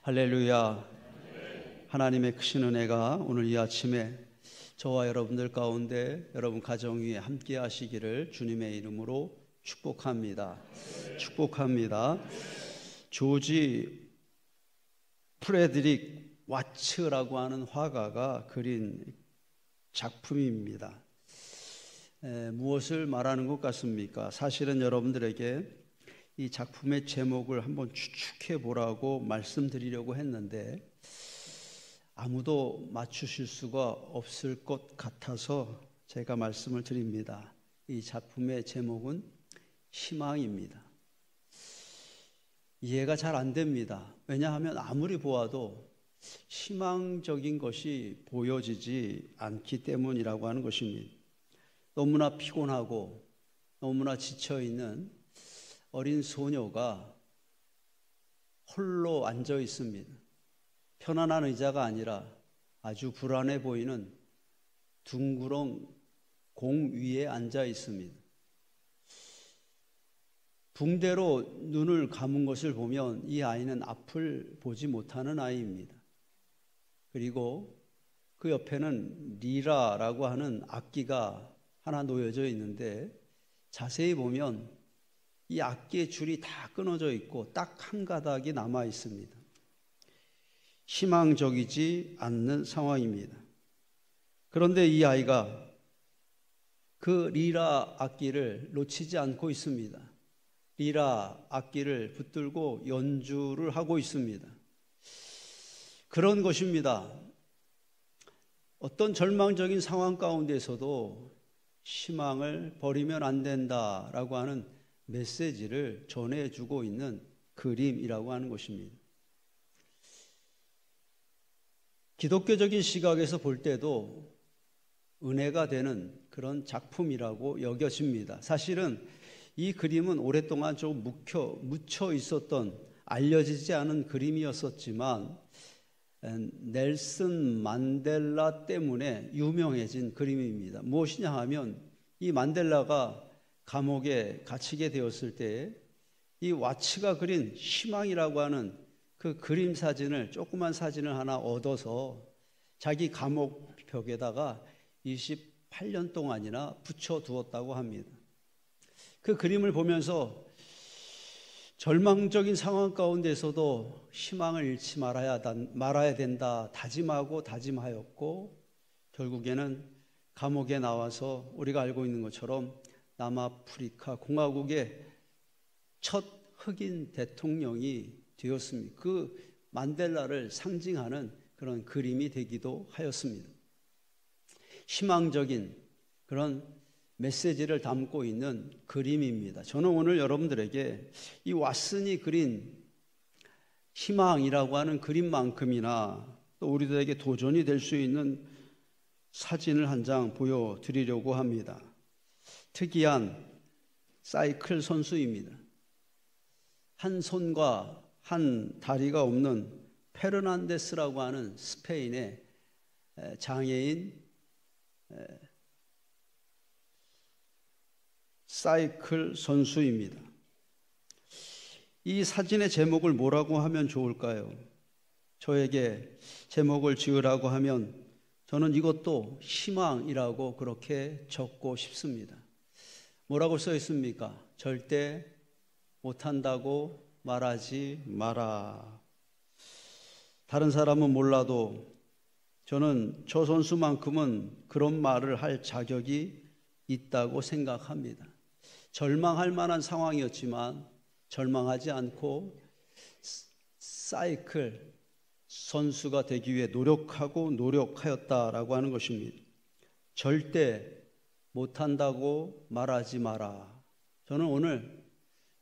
할렐루야. 하나님의 크신 은혜가 오늘 이 아침에 저와 여러분들 가운데 여러분 가정 위에 함께 하시기를 주님의 이름으로 축복합니다. 축복합니다. 조지 프레드릭 와츠라고 하는 화가가 그린 작품입니다. 무엇을 말하는 것 같습니까? 사실은 여러분들에게 이 작품의 제목을 한번 추측해 보라고 말씀드리려고 했는데 아무도 맞추실 수가 없을 것 같아서 제가 말씀을 드립니다. 이 작품의 제목은 희망입니다. 이해가 잘 안 됩니다. 왜냐하면 아무리 보아도 희망적인 것이 보여지지 않기 때문이라고 하는 것입니다. 너무나 피곤하고 너무나 지쳐있는 어린 소녀가 홀로 앉아 있습니다. 편안한 의자가 아니라 아주 불안해 보이는 둥그런 공 위에 앉아 있습니다. 붕대로 눈을 감은 것을 보면 이 아이는 앞을 보지 못하는 아이입니다. 그리고 그 옆에는 리라라고 하는 악기가 하나 놓여져 있는데 자세히 보면 이 악기의 줄이 다 끊어져 있고 딱 한 가닥이 남아 있습니다. 희망적이지 않는 상황입니다. 그런데 이 아이가 그 리라 악기를 놓치지 않고 있습니다. 리라 악기를 붙들고 연주를 하고 있습니다. 그런 것입니다. 어떤 절망적인 상황 가운데서도 희망을 버리면 안 된다라고 하는 메시지를 전해주고 있는 그림이라고 하는 것입니다. 기독교적인 시각에서 볼 때도 은혜가 되는 그런 작품이라고 여겨집니다. 사실은 이 그림은 오랫동안 좀 묻혀 있었던 알려지지 않은 그림이었었지만 넬슨 만델라 때문에 유명해진 그림입니다. 무엇이냐 하면 이 만델라가 감옥에 갇히게 되었을 때 이 와츠가 그린 희망이라고 하는 그 그림 사진을 조그만 사진을 하나 얻어서 자기 감옥 벽에다가 28년 동안이나 붙여 두었다고 합니다. 그 그림을 보면서 절망적인 상황 가운데서도 희망을 잃지 말아야 된다 다짐하고 다짐하였고 결국에는 감옥에 나와서 우리가 알고 있는 것처럼 남아프리카 공화국의 첫 흑인 대통령이 되었습니다. 그 만델라를 상징하는 그런 그림이 되기도 하였습니다. 희망적인 그런 메시지를 담고 있는 그림입니다. 저는 오늘 여러분들에게 이 왓슨이 그린 희망이라고 하는 그림만큼이나 또 우리들에게 도전이 될 수 있는 사진을 한 장 보여드리려고 합니다. 특이한 사이클 선수입니다. 한 손과 한 다리가 없는 페르난데스라고 하는 스페인의 장애인 사이클 선수입니다. 이 사진의 제목을 뭐라고 하면 좋을까요? 저에게 제목을 지으라고 하면 저는 이것도 희망이라고 그렇게 적고 싶습니다. 뭐라고 써 있습니까? 절대 못한다고 말하지 마라. 다른 사람은 몰라도 저는 저 선수만큼은 그런 말을 할 자격이 있다고 생각합니다. 절망할 만한 상황이었지만 절망하지 않고 사이클 선수가 되기 위해 노력하였다라고 하는 것입니다. 절대 못한다고 말하지 마라. 저는 오늘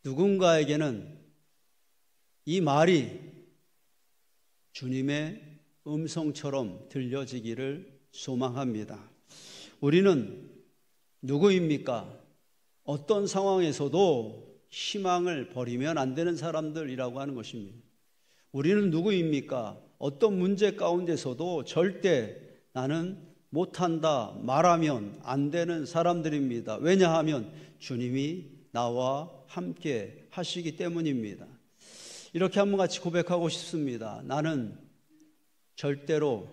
누군가에게는 이 말이 주님의 음성처럼 들려지기를 소망합니다. 우리는 누구입니까? 어떤 상황에서도 희망을 버리면 안 되는 사람들이라고 하는 것입니다. 우리는 누구입니까? 어떤 문제 가운데서도 절대 나는 못한다 말하면 안 되는 사람들입니다. 왜냐하면 주님이 나와 함께 하시기 때문입니다. 이렇게 한번 같이 고백하고 싶습니다. 나는 절대로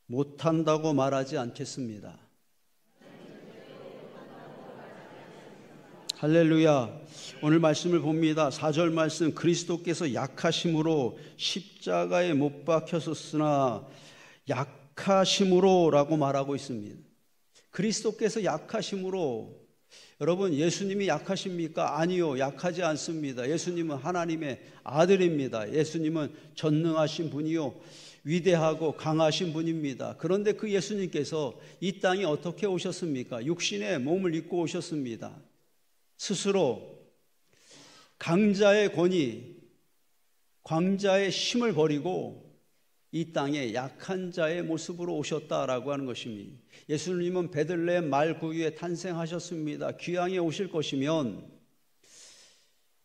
못한다고 말하지 않겠습니다. 할렐루야. 오늘 말씀을 봅니다. 4절 말씀, 그리스도께서 약하심으로 십자가에 못 박혔으나 약하심으로 라고 말하고 있습니다. 그리스도께서 약하심으로. 여러분, 예수님이 약하십니까? 아니요, 약하지 않습니다. 예수님은 하나님의 아들입니다. 예수님은 전능하신 분이요, 위대하고 강하신 분입니다. 그런데 그 예수님께서 이 땅에 어떻게 오셨습니까? 육신의 몸을 입고 오셨습니다. 스스로 강자의 권위, 광자의 힘을 버리고 이 땅에 약한 자의 모습으로 오셨다라고 하는 것입니다. 예수님은 베들레헴 말구유에 탄생하셨습니다. 귀양에 오실 것이면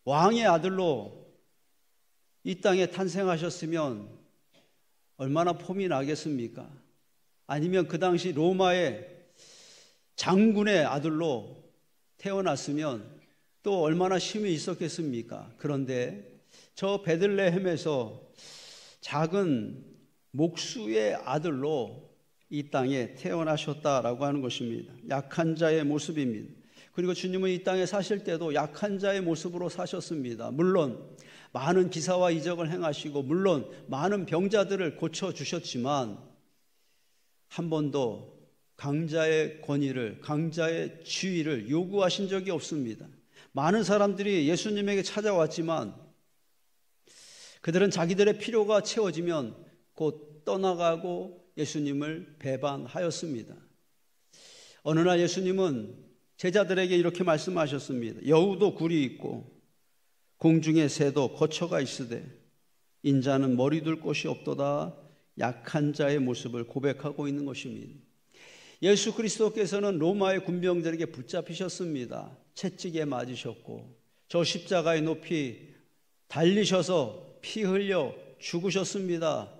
왕의 아들로 이 땅에 탄생하셨으면 얼마나 폼이 나겠습니까? 아니면 그 당시 로마의 장군의 아들로 태어났으면 또 얼마나 힘이 있었겠습니까? 그런데 저 베들레헴에서 작은 목수의 아들로 이 땅에 태어나셨다라고 하는 것입니다. 약한 자의 모습입니다. 그리고 주님은 이 땅에 사실 때도 약한 자의 모습으로 사셨습니다. 물론 많은 기사와 이적을 행하시고 물론 많은 병자들을 고쳐주셨지만 한 번도 강자의 권위를, 강자의 지위를 요구하신 적이 없습니다. 많은 사람들이 예수님에게 찾아왔지만 그들은 자기들의 필요가 채워지면 곧 떠나가고 예수님을 배반하였습니다. 어느 날 예수님은 제자들에게 이렇게 말씀하셨습니다. 여우도 굴이 있고 공중의 새도 거처가 있으되 인자는 머리 둘 곳이 없도다. 약한 자의 모습을 고백하고 있는 것입니다. 예수 그리스도께서는 로마의 군병들에게 붙잡히셨습니다. 채찍에 맞으셨고 저 십자가의 높이 달리셔서 피 흘려 죽으셨습니다.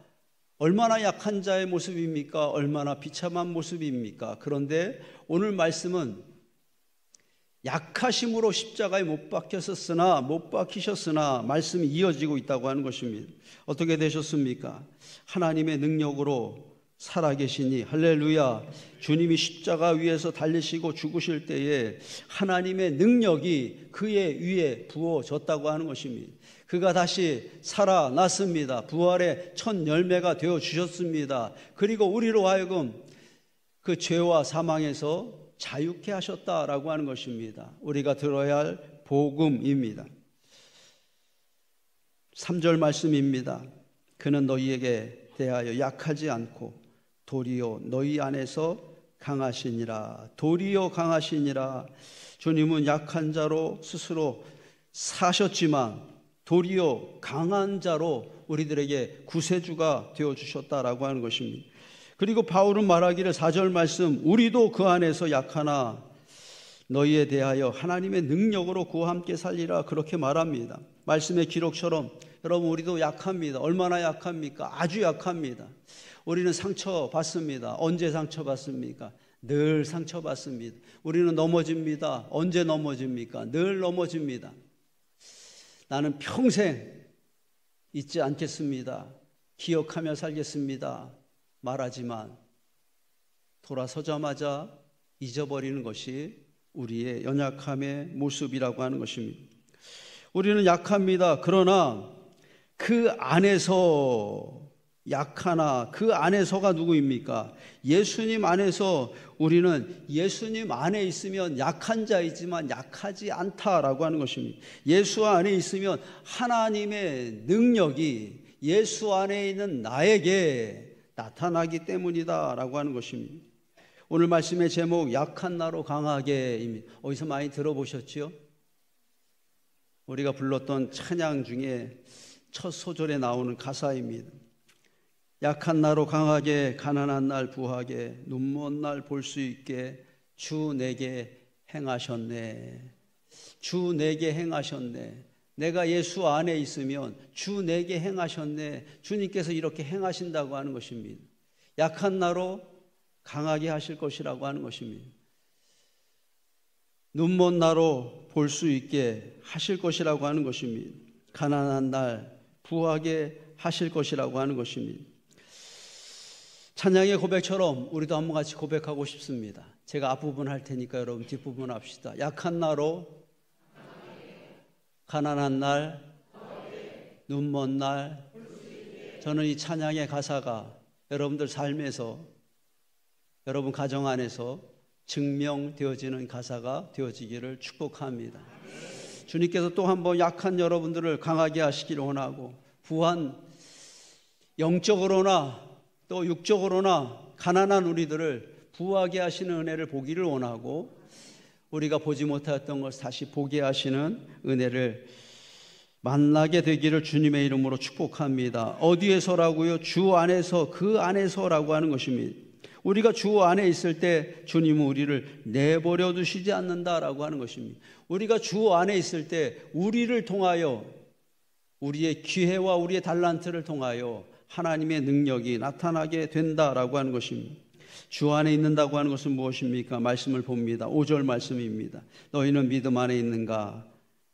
얼마나 약한 자의 모습입니까? 얼마나 비참한 모습입니까? 그런데 오늘 말씀은 약하심으로 십자가에 못 박히셨으나 말씀이 이어지고 있다고 하는 것입니다. 어떻게 되셨습니까? 하나님의 능력으로 살아계시니 할렐루야. 주님이 십자가 위에서 달리시고 죽으실 때에 하나님의 능력이 그의 위에 부어졌다고 하는 것입니다. 그가 다시 살아났습니다. 부활의 첫 열매가 되어 주셨습니다. 그리고 우리로 하여금 그 죄와 사망에서 자유케 하셨다라고 하는 것입니다. 우리가 들어야 할 복음입니다. 3절 말씀입니다. 그는 너희에게 대하여 약하지 않고 도리어 너희 안에서 강하시니라. 도리어 강하시니라. 주님은 약한 자로 스스로 사셨지만 도리어 강한 자로 우리들에게 구세주가 되어주셨다라고 하는 것입니다. 그리고 바울은 말하기를 4절 말씀, 우리도 그 안에서 약하나 너희에 대하여 하나님의 능력으로 그와 함께 살리라, 그렇게 말합니다. 말씀의 기록처럼 여러분, 우리도 약합니다. 얼마나 약합니까? 아주 약합니다. 우리는 상처받습니다. 언제 상처받습니까? 늘 상처받습니다. 우리는 넘어집니다. 언제 넘어집니까? 늘 넘어집니다. 나는 평생 잊지 않겠습니다. 기억하며 살겠습니다. 말하지만 돌아서자마자 잊어버리는 것이 우리의 연약함의 모습이라고 하는 것입니다. 우리는 약합니다. 그러나 그 안에서 약하나 그 안에서가 누구입니까? 예수님 안에서 우리는 예수님 안에 있으면 약한 자이지만 약하지 않다라고 하는 것입니다. 예수 안에 있으면 하나님의 능력이 예수 안에 있는 나에게 나타나기 때문이다라고 하는 것입니다. 오늘 말씀의 제목 약한 나로 강하게입니다. 어디서 많이 들어보셨지요? 우리가 불렀던 찬양 중에 첫 소절에 나오는 가사입니다. 약한 나로 강하게, 가난한 날 부하게, 눈먼 날 볼 수 있게 주 내게 행하셨네. 주 내게 행하셨네. 내가 예수 안에 있으면 주 내게 행하셨네. 주님께서 이렇게 행하신다고 하는 것입니다. 약한 나로 강하게 하실 것이라고 하는 것입니다. 눈먼 나로 볼 수 있게 하실 것이라고 하는 것입니다. 가난한 날 부하게 하실 것이라고 하는 것입니다. 찬양의 고백처럼 우리도 한번 같이 고백하고 싶습니다. 제가 앞부분 할 테니까 여러분 뒷부분 합시다. 약한 나로, 가난한 날, 눈먼 날. 저는 이 찬양의 가사가 여러분들 삶에서, 여러분 가정 안에서 증명되어지는 가사가 되어지기를 축복합니다. 주님께서 또 한 번 약한 여러분들을 강하게 하시기를 원하고, 부한 영적으로나 또 육적으로나 가난한 우리들을 부하게 하시는 은혜를 보기를 원하고, 우리가 보지 못했던 것을 다시 보게 하시는 은혜를 만나게 되기를 주님의 이름으로 축복합니다. 어디에서라고요? 주 안에서, 그 안에서라고 하는 것입니다. 우리가 주 안에 있을 때 주님은 우리를 내버려 두시지 않는다라고 하는 것입니다. 우리가 주 안에 있을 때 우리를 통하여, 우리의 기회와 우리의 달란트를 통하여 하나님의 능력이 나타나게 된다라고 하는 것입니다. 주 안에 있는다고 하는 것은 무엇입니까? 말씀을 봅니다. 5절 말씀입니다. 너희는 믿음 안에 있는가?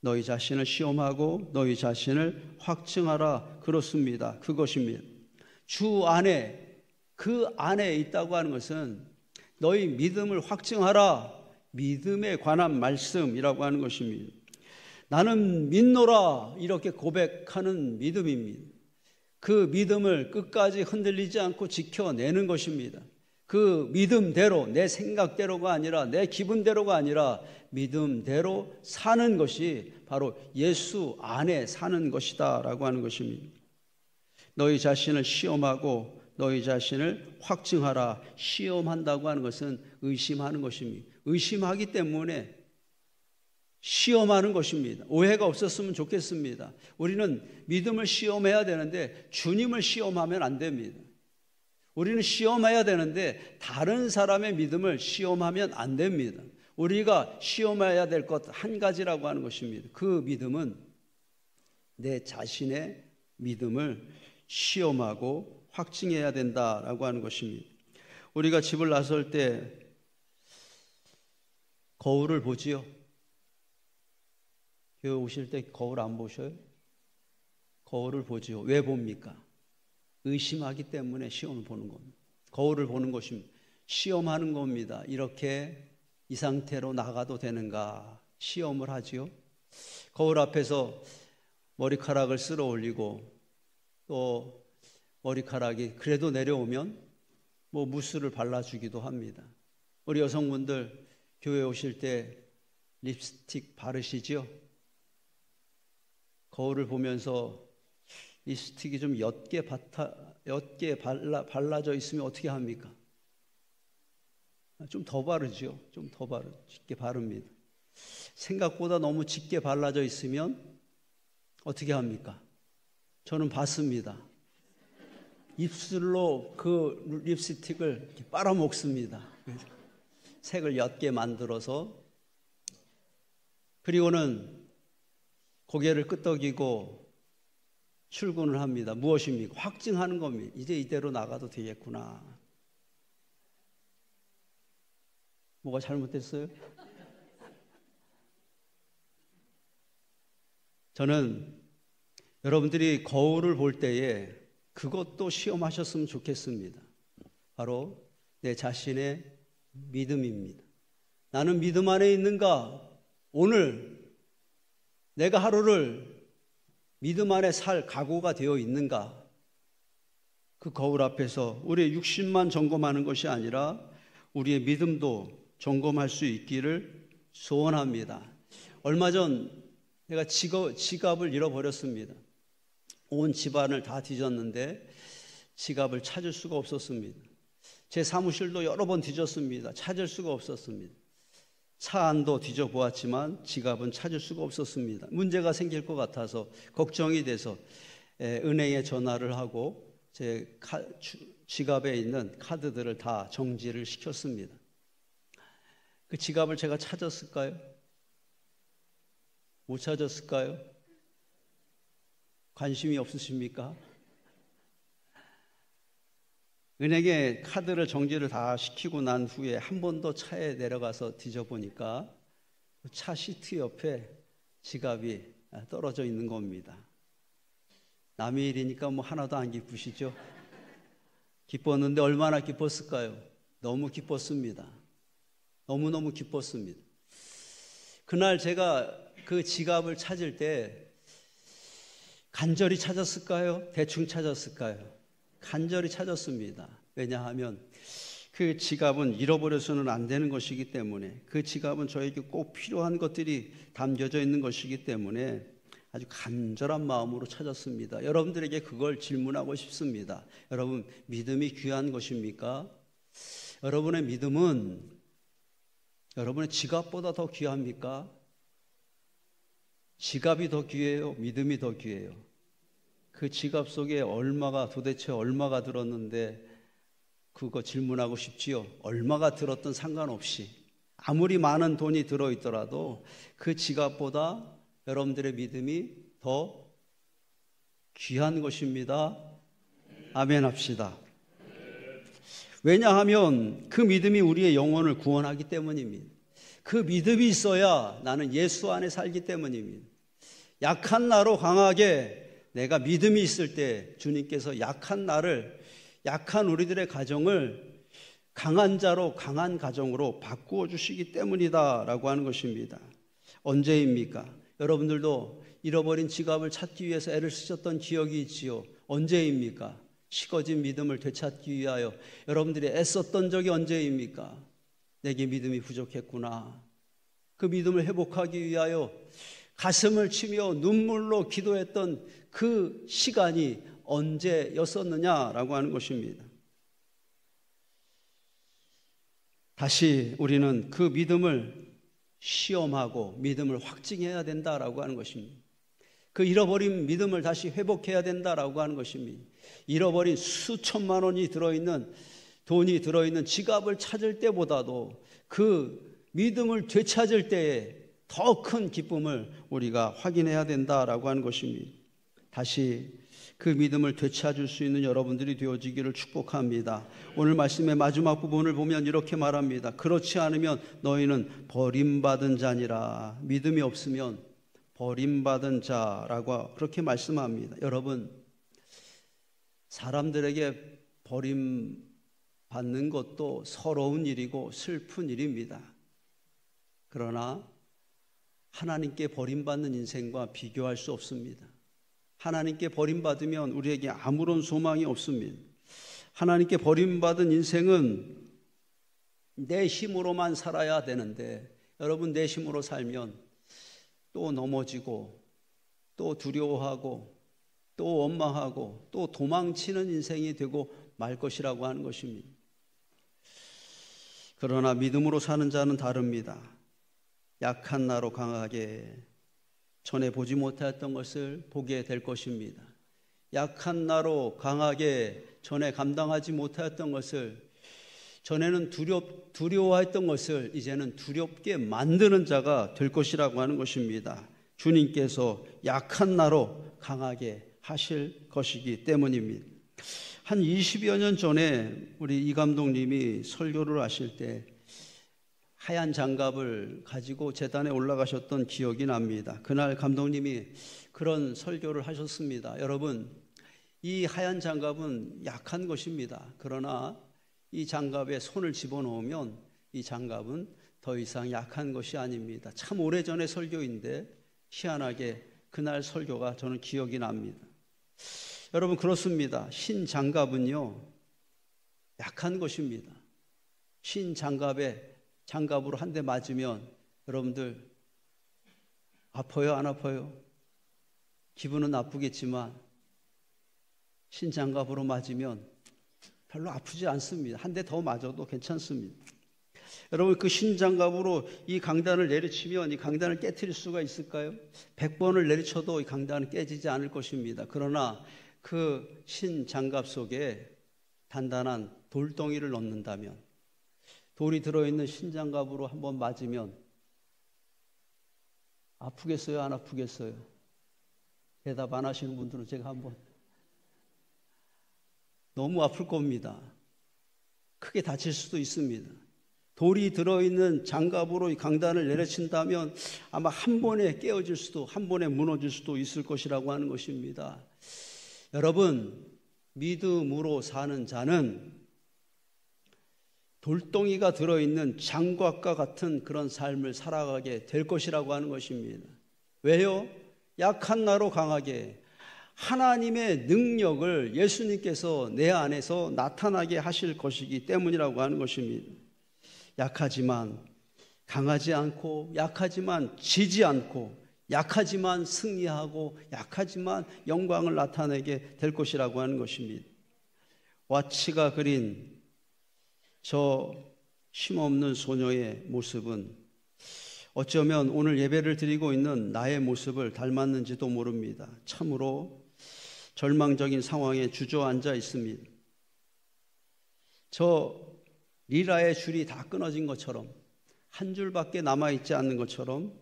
너희 자신을 시험하고 너희 자신을 확증하라. 그렇습니다. 그것입니다. 주 안에, 그 안에 있다고 하는 것은 너희 믿음을 확증하라. 믿음에 관한 말씀이라고 하는 것입니다. 나는 믿노라, 이렇게 고백하는 믿음입니다. 그 믿음을 끝까지 흔들리지 않고 지켜내는 것입니다. 그 믿음대로, 내 생각대로가 아니라, 내 기분대로가 아니라 믿음대로 사는 것이 바로 예수 안에 사는 것이다 라고 하는 것입니다. 너희 자신을 시험하고 너희 자신을 확증하라. 시험한다고 하는 것은 의심하는 것입니다. 의심하기 때문에 시험하는 것입니다. 오해가 없었으면 좋겠습니다. 우리는 믿음을 시험해야 되는데 주님을 시험하면 안 됩니다. 우리는 시험해야 되는데 다른 사람의 믿음을 시험하면 안 됩니다. 우리가 시험해야 될 것 한 가지라고 하는 것입니다. 그 믿음은 내 자신의 믿음을 시험하고 확증해야 된다라고 하는 것입니다. 우리가 집을 나설 때 거울을 보지요. 교회 오실 때 거울 안 보셔요? 거울을 보지요. 왜 봅니까? 의심하기 때문에 시험을 보는 겁니다. 거울을 보는 것입니다. 시험하는 겁니다. 이렇게 이 상태로 나가도 되는가 시험을 하지요. 거울 앞에서 머리카락을 쓸어 올리고 또 머리카락이 그래도 내려오면 뭐 무스를 발라주기도 합니다. 우리 여성분들 교회 오실 때 립스틱 바르시죠? 거울을 보면서 립스틱이 좀 옅게 발라져 있으면 어떻게 합니까? 좀 더 바르죠. 좀 더 짙게 바릅니다. 생각보다 너무 짙게 발라져 있으면 어떻게 합니까? 저는 봤습니다. 입술로 그 립스틱을 이렇게 빨아먹습니다. 색을 옅게 만들어서, 그리고는 고개를 끄덕이고 출근을 합니다. 무엇입니까? 확증하는 겁니다. 이제 이대로 나가도 되겠구나. 뭐가 잘못됐어요? 저는 여러분들이 거울을 볼 때에 그것도 시험하셨으면 좋겠습니다. 바로 내 자신의 믿음입니다. 나는 믿음 안에 있는가? 오늘 내가 하루를 믿음 안에 살 각오가 되어 있는가? 그 거울 앞에서 우리의 육신만 점검하는 것이 아니라 우리의 믿음도 점검할 수 있기를 소원합니다. 얼마 전 제가 지갑을 잃어버렸습니다. 온 집안을 다 뒤졌는데 지갑을 찾을 수가 없었습니다. 제 사무실도 여러 번 뒤졌습니다. 찾을 수가 없었습니다. 차 안도 뒤져보았지만 지갑은 찾을 수가 없었습니다. 문제가 생길 것 같아서 걱정이 돼서 은행에 전화를 하고 제 지갑에 있는 카드들을 다 정지를 시켰습니다. 그 지갑을 제가 찾았을까요? 못 찾았을까요? 관심이 없으십니까? 은행에 카드를 정지를 다 시키고 난 후에 한 번 더 차에 내려가서 뒤져보니까 차 시트 옆에 지갑이 떨어져 있는 겁니다. 남의 일이니까 뭐 하나도 안 기쁘시죠? 기뻤는데 얼마나 기뻤을까요? 너무 기뻤습니다. 너무너무 기뻤습니다. 그날 제가 그 지갑을 찾을 때 간절히 찾았을까요? 대충 찾았을까요? 간절히 찾았습니다. 왜냐하면 그 지갑은 잃어버려서는 안 되는 것이기 때문에, 그 지갑은 저에게 꼭 필요한 것들이 담겨져 있는 것이기 때문에 아주 간절한 마음으로 찾았습니다. 여러분들에게 그걸 질문하고 싶습니다. 여러분, 믿음이 귀한 것입니까? 여러분의 믿음은 여러분의 지갑보다 더 귀합니까? 지갑이 더 귀해요? 믿음이 더 귀해요? 그 지갑 속에 도대체 얼마가 들었는데 그거 질문하고 싶지요. 얼마가 들었든 상관없이 아무리 많은 돈이 들어있더라도 그 지갑보다 여러분들의 믿음이 더 귀한 것입니다. 아멘 합시다. 왜냐하면 그 믿음이 우리의 영혼을 구원하기 때문입니다. 그 믿음이 있어야 나는 예수 안에 살기 때문입니다. 약한 나로 강하게, 내가 믿음이 있을 때 주님께서 약한 나를, 약한 우리들의 가정을 강한 자로, 강한 가정으로 바꾸어 주시기 때문이다 라고 하는 것입니다. 언제입니까? 여러분들도 잃어버린 지갑을 찾기 위해서 애를 쓰셨던 기억이 있지요. 언제입니까? 식어진 믿음을 되찾기 위하여 여러분들이 애썼던 적이 언제입니까? 내게 믿음이 부족했구나. 그 믿음을 회복하기 위하여 가슴을 치며 눈물로 기도했던 그 시간이 언제였었느냐라고 하는 것입니다. 다시 우리는 그 믿음을 시험하고 믿음을 확증해야 된다라고 하는 것입니다. 그 잃어버린 믿음을 다시 회복해야 된다라고 하는 것입니다. 잃어버린 수천만 원이 들어있는, 돈이 들어있는 지갑을 찾을 때보다도 그 믿음을 되찾을 때에 더 큰 기쁨을 우리가 확인해야 된다라고 하는 것입니다. 다시 그 믿음을 되찾을 수 있는 여러분들이 되어지기를 축복합니다. 오늘 말씀의 마지막 부분을 보면 이렇게 말합니다. 그렇지 않으면 너희는 버림받은 자니라. 믿음이 없으면 버림받은 자라고 그렇게 말씀합니다. 여러분, 사람들에게 버림받는 것도 서러운 일이고 슬픈 일입니다. 그러나 하나님께 버림받는 인생과 비교할 수 없습니다. 하나님께 버림받으면 우리에게 아무런 소망이 없습니다. 하나님께 버림받은 인생은 내 힘으로만 살아야 되는데, 여러분, 내 힘으로 살면 또 넘어지고 또 두려워하고 또 원망하고 또 도망치는 인생이 되고 말 것이라고 하는 것입니다. 그러나 믿음으로 사는 자는 다릅니다. 약한 나로 강하게, 전에 보지 못했던 것을 보게 될 것입니다. 약한 나로 강하게, 전에 감당하지 못했던 것을, 전에는 두려워했던 것을 이제는 두렵게 만드는 자가 될 것이라고 하는 것입니다. 주님께서 약한 나로 강하게 하실 것이기 때문입니다. 한 20여 년 전에 우리 이 감독님이 설교를 하실 때 하얀 장갑을 가지고 제단에 올라가셨던 기억이 납니다. 그날 감독님이 그런 설교를 하셨습니다. 여러분, 이 하얀 장갑은 약한 것입니다. 그러나 이 장갑에 손을 집어넣으면 이 장갑은 더 이상 약한 것이 아닙니다. 참 오래전의 설교인데 희한하게 그날 설교가 저는 기억이 납니다. 여러분, 그렇습니다. 흰 장갑은요, 약한 것입니다. 흰 장갑으로 한 대 맞으면 여러분들 아파요, 안 아파요? 기분은 나쁘겠지만 흰 장갑으로 맞으면 별로 아프지 않습니다. 한 대 더 맞아도 괜찮습니다. 여러분, 그 흰 장갑으로 이 강단을 내리치면 이 강단을 깨트릴 수가 있을까요? 100번을 내리쳐도 이 강단은 깨지지 않을 것입니다. 그러나 그 흰 장갑 속에 단단한 돌덩이를 넣는다면, 돌이 들어있는 흰 장갑으로 한번 맞으면 아프겠어요, 안 아프겠어요? 대답 안 하시는 분들은 제가 한번, 너무 아플 겁니다. 크게 다칠 수도 있습니다. 돌이 들어있는 장갑으로 이 강단을 내려친다면 아마 한 번에 깨어질 수도, 한 번에 무너질 수도 있을 것이라고 하는 것입니다. 여러분, 믿음으로 사는 자는 돌덩이가 들어있는 장곽과 같은 그런 삶을 살아가게 될 것이라고 하는 것입니다. 왜요? 약한 나로 강하게 하나님의 능력을 예수님께서 내 안에서 나타나게 하실 것이기 때문이라고 하는 것입니다. 약하지만 강하지 않고, 약하지만 지지 않고, 약하지만 승리하고, 약하지만 영광을 나타내게 될 것이라고 하는 것입니다. 와치가 그린 저 힘없는 소녀의 모습은 어쩌면 오늘 예배를 드리고 있는 나의 모습을 닮았는지도 모릅니다. 참으로 절망적인 상황에 주저앉아 있습니다. 저 리라의 줄이 다 끊어진 것처럼, 한 줄밖에 남아있지 않는 것처럼,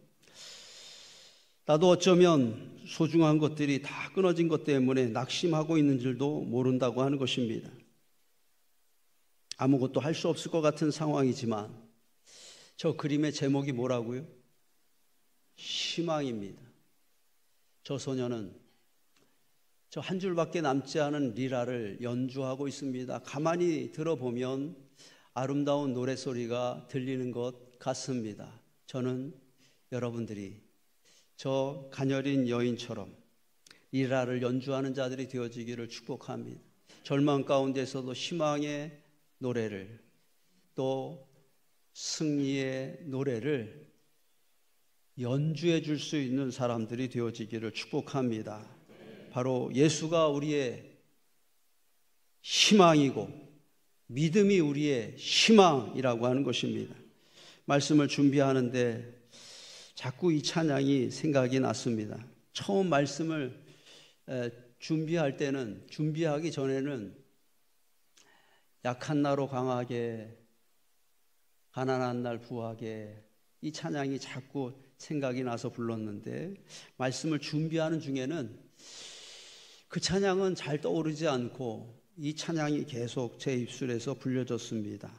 나도 어쩌면 소중한 것들이 다 끊어진 것 때문에 낙심하고 있는 줄도 모른다고 하는 것입니다. 아무것도 할 수 없을 것 같은 상황이지만 저 그림의 제목이 뭐라고요? 희망입니다. 저 소녀는 저 한 줄밖에 남지 않은 리라를 연주하고 있습니다. 가만히 들어보면 아름다운 노래소리가 들리는 것 같습니다. 저는 여러분들이 저 가녀린 여인처럼 리라를 연주하는 자들이 되어지기를 축복합니다. 절망 가운데서도 희망의 노래를, 또 승리의 노래를 연주해 줄 수 있는 사람들이 되어지기를 축복합니다. 바로 예수가 우리의 희망이고 믿음이 우리의 희망이라고 하는 것입니다. 말씀을 준비하는데 자꾸 이 찬양이 생각이 났습니다. 처음 말씀을 준비할 때는, 준비하기 전에는 약한 나로 강하게, 가난한 날 부하게, 이 찬양이 자꾸 생각이 나서 불렀는데, 말씀을 준비하는 중에는 그 찬양은 잘 떠오르지 않고 이 찬양이 계속 제 입술에서 불려졌습니다.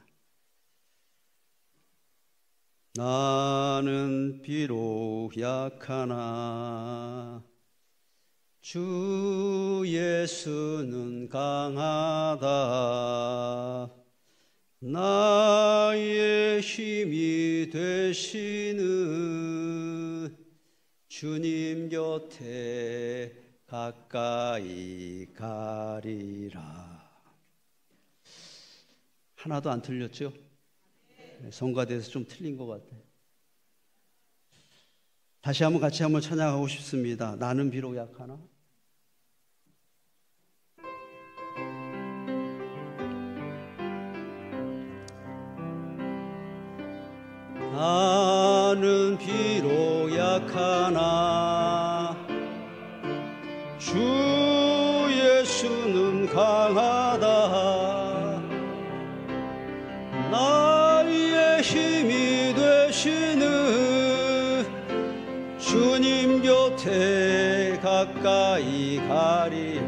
나는 비록 약하나 주 예수는 강하다. 나의 힘이 되시는 주님 곁에 가까이 가리라. 하나도 안 틀렸죠? 성가대에서 좀 틀린 것 같아요. 다시 한번 같이 한번 찬양하고 싶습니다. 나는 비록 약하나? 나는 비록 약하나 주 예수는 강하다. 나의 힘이 되시는 주님 곁에 가까이 가리.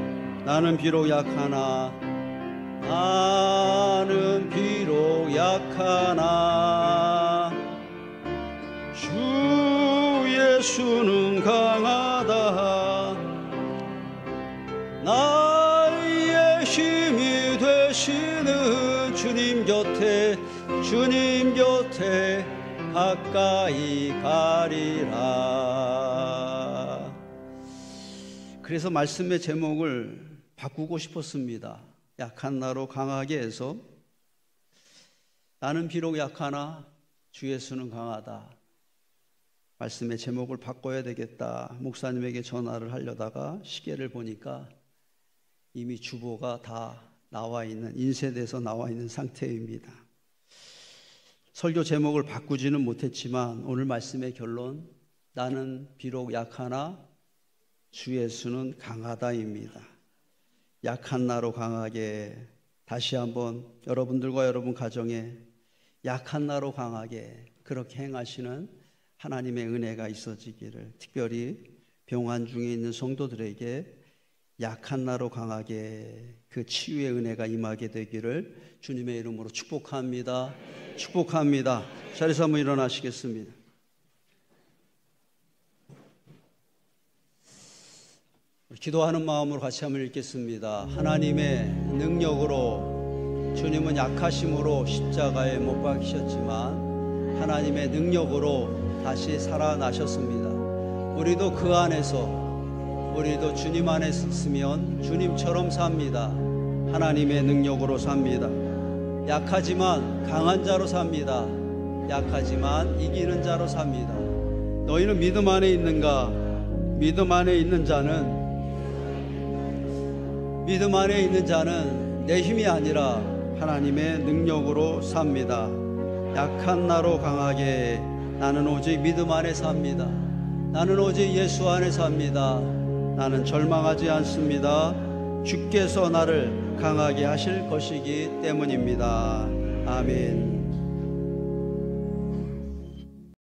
나는 비록 약하나, 나는 비록 약하나 주 예수는 강하다. 나의 힘이 되시는 주님 곁에 가까이 가리라. 그래서 말씀의 제목을 바꾸고 싶었습니다. 약한 나로 강하게 해서 나는 비록 약하나 주 예수는 강하다. 말씀의 제목을 바꿔야 되겠다. 목사님에게 전화를 하려다가 시계를 보니까 이미 주보가 다 나와 있는, 인쇄돼서 나와 있는 상태입니다. 설교 제목을 바꾸지는 못했지만 오늘 말씀의 결론, 나는 비록 약하나 주 예수는 강하다입니다. 약한 나로 강하게, 다시 한번 여러분들과 여러분 가정에 약한 나로 강하게 그렇게 행하시는 하나님의 은혜가 있어지기를, 특별히 병환 중에 있는 성도들에게 약한 나로 강하게 그 치유의 은혜가 임하게 되기를 주님의 이름으로 축복합니다. 축복합니다. 자리에서 한번 일어나시겠습니다. 기도하는 마음으로 같이 한번 읽겠습니다. 하나님의 능력으로, 주님은 약하심으로 십자가에 못 박히셨지만 하나님의 능력으로 다시 살아나셨습니다. 우리도 그 안에서, 우리도 주님 안에 있으면 주님처럼 삽니다. 하나님의 능력으로 삽니다. 약하지만 강한 자로 삽니다. 약하지만 이기는 자로 삽니다. 너희는 믿음 안에 있는가? 믿음 안에 있는 자는 내 힘이 아니라 하나님의 능력으로 삽니다. 약한 나로 강하게, 나는 오직 믿음 안에 삽니다. 나는 오직 예수 안에 삽니다. 나는 절망하지 않습니다. 주께서 나를 강하게 하실 것이기 때문입니다. 아멘.